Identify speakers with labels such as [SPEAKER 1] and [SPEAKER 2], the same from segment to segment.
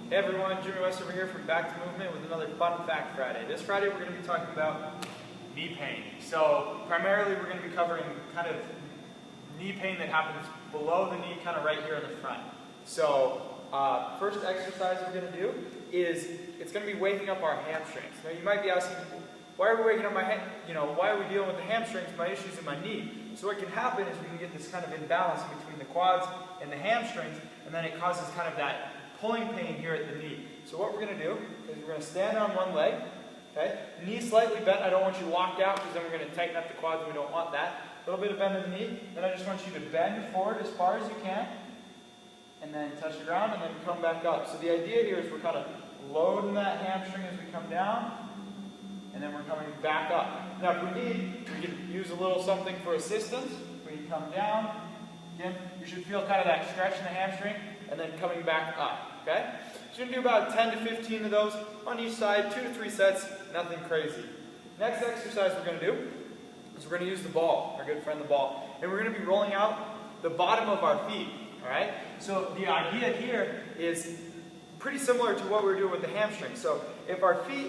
[SPEAKER 1] Hey everyone, Jimmy West over here from Back to Movement with another Fun Fact Friday. This Friday we're going to be talking about knee pain. So primarily we're going to be covering kind of knee pain that happens below the knee, kind of right here in the front. So first exercise we're going to do is it's going to be waking up our hamstrings. Now you might be asking, why are we waking up why are we dealing with the hamstrings? My issue's in my knee. So what can happen is we can get this kind of imbalance between the quads and the hamstrings, and then it causes kind of that pulling pain here at the knee. So what we're going to do is we're going to stand on one leg, okay? Knee slightly bent. I don't want you locked out because then we're going to tighten up the quads and we don't want that. A little bit of bend in the knee. Then I just want you to bend forward as far as you can, and then touch the ground, and then come back up. So the idea here is we're kind of loading that hamstring as we come down, and then we're coming back up. Now if we need, we can use a little something for assistance. We come down. Again, you should feel kind of that stretch in the hamstring, and then coming back up, okay? So you're going to do about 10 to 15 of those on each side, 2 to 3 sets, nothing crazy. Next exercise we're going to do is we're going to use the ball, our good friend the ball, and we're going to be rolling out the bottom of our feet, all right? So the idea here is pretty similar to what we were doing with the hamstring. So if our feet,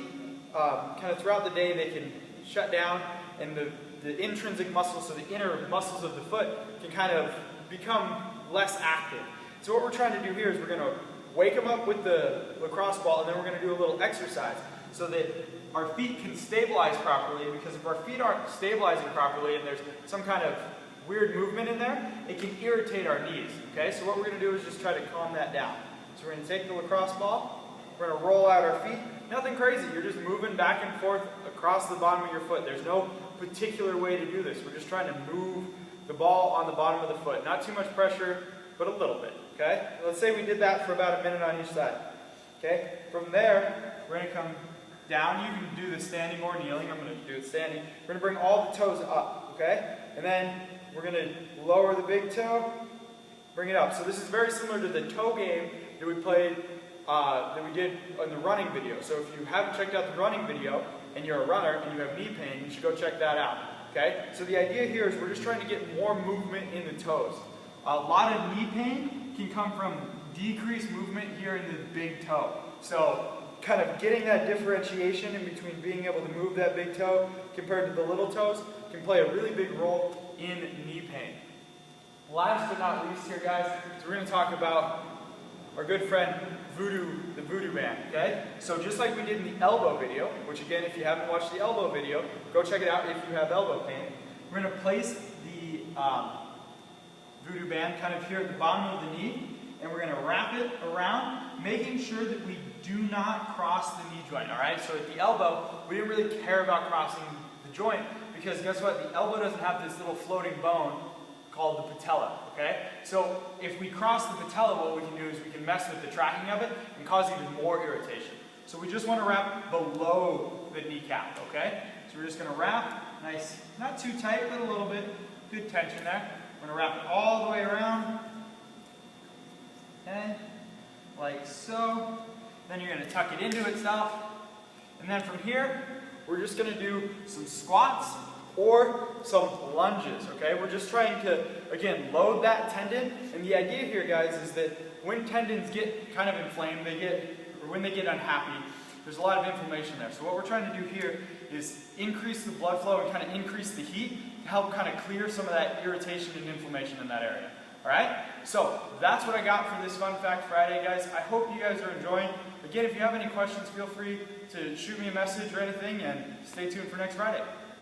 [SPEAKER 1] kind of throughout the day, they can shut down, and the intrinsic muscles, so the inner muscles of the foot, can kind of become less active. So what we're trying to do here is we're going to wake them up with the lacrosse ball, and then we're going to do a little exercise so that our feet can stabilize properly, because if our feet aren't stabilizing properly and there's some kind of weird movement in there, it can irritate our knees, okay? So what we're going to do is just try to calm that down. So we're going to take the lacrosse ball, we're going to roll out our feet. Nothing crazy, you're just moving back and forth across the bottom of your foot. There's no particular way to do this. We're just trying to move the ball on the bottom of the foot. Not too much pressure, but a little bit, okay? Let's say we did that for about a minute on each side, okay? From there, we're going to come down. You can do this standing or kneeling. I'm going to do it standing. We're going to bring all the toes up, okay? And then we're going to lower the big toe, bring it up. So this is very similar to the toe game that we played, that we did in the running video. So if you haven't checked out the running video and you're a runner and you have knee pain, you should go check that out, okay? So the idea here is we're just trying to get more movement in the toes. A lot of knee pain can come from decreased movement here in the big toe. So kind of getting that differentiation in between being able to move that big toe compared to the little toes can play a really big role in knee pain. Last but not least here, guys, is we're going to talk about our good friend the Voodoo Band, okay? So just like we did in the elbow video, which again, if you haven't watched the elbow video, go check it out if you have elbow pain. We're going to place the Voodoo Band kind of here at the bottom of the knee, and we're going to wrap it around, making sure that we do not cross the knee joint, all right? So at the elbow, we didn't really care about crossing the joint, because guess what? The elbow doesn't have this little floating bone called the patella, okay? So if we cross the patella, what we can do is we can mess with the tracking of it and cause even more irritation. So we just want to wrap below the kneecap, okay? So we're just going to wrap, nice, not too tight, but a little bit, good tension there. We're going to wrap it all the way around, okay, like so. Then you're going to tuck it into itself. And then from here, we're just going to do some squats or some lunges, okay? We're just trying to, again, load that tendon. And the idea here, guys, is that when tendons get kind of inflamed, when they get unhappy, there's a lot of inflammation there. So what we're trying to do here is increase the blood flow and kind of increase the heat to help kind of clear some of that irritation and inflammation in that area. All right? So that's what I got for this Fun Fact Friday, guys. I hope you guys are enjoying. Again, if you have any questions, feel free to shoot me a message or anything, and stay tuned for next Friday.